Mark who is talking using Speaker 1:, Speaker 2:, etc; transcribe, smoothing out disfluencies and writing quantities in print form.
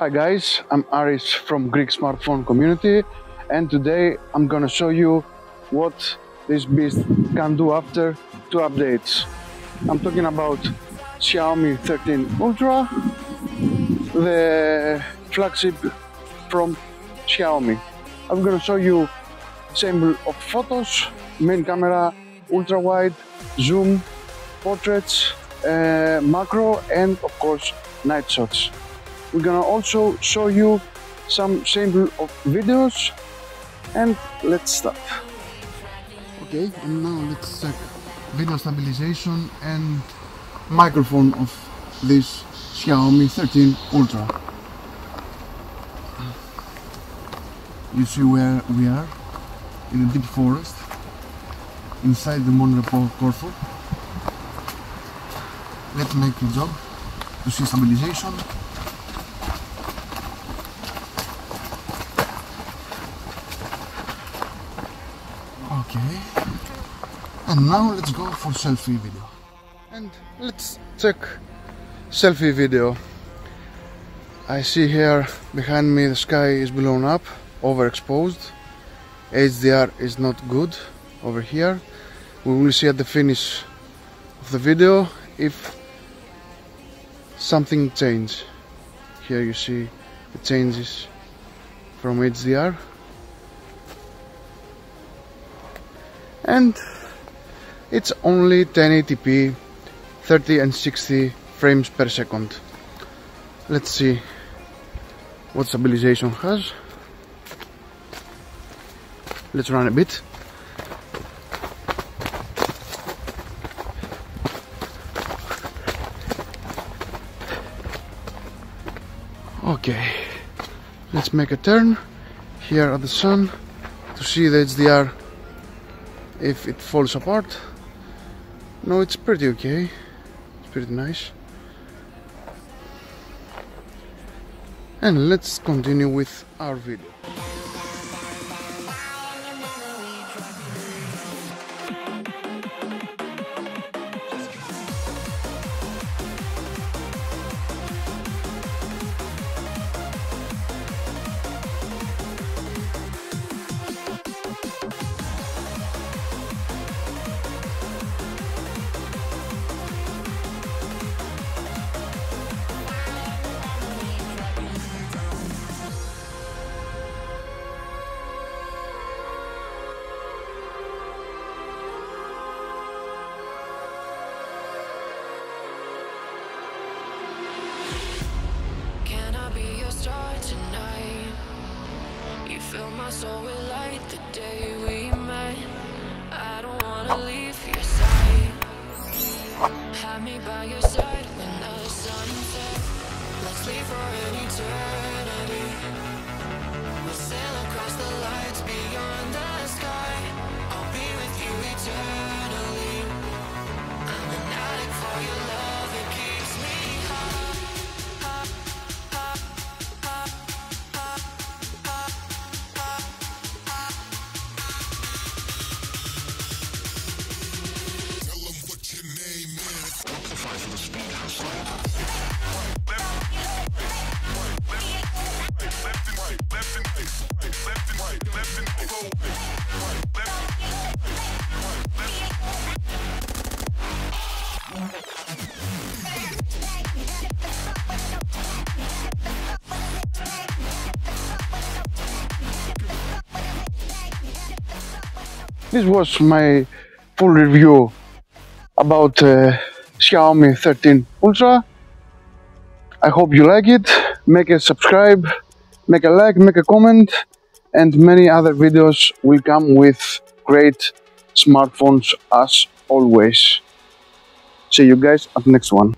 Speaker 1: Hi guys, I'm Aris from Greek smartphone community, and today I'm gonna show you what this beast can do after 2 updates. I'm talking about Xiaomi 13 Ultra, the flagship from Xiaomi. I'm gonna show you sample of photos, main camera, ultra wide, zoom, portraits, macro, and of course night shots. We're gonna also show you some sample of videos, and let's start. Okay, and now let's check video stabilization and microphone of this Xiaomi 13 Ultra. You see where we are, in a deep forest, inside the Monrepo Corfu. Let's make a job to see stabilization. Okay, and now let's go for selfie video. And let's check selfie video. I see here behind me the sky is blown up, overexposed. HDR is not good over here. We will see at the finish of the video if something changed. Here you see the changes from HDR. And it's only 1080p, 30 and 60 frames per second. Let's see what stabilization has. Let's run a bit. Okay, let's make a turn here at the sun to see the HDR if it falls apart. No, it's pretty okay, it's pretty nice. And let's continue with our video.
Speaker 2: Star tonight, you fill my soul with light the day we met. I don't wanna leave your side, have me by your side when the sun sets. Let's leave for an eternity, we'll sail across the lights beyond the sky. I'll be with you eternally, I'm an addict for your love, it keeps me high.
Speaker 1: This was my full review about Xiaomi 13 Ultra. I hope you like it. Make a subscribe, make a like, make a comment, and many other videos will come with great smartphones as always. See you guys at the next one.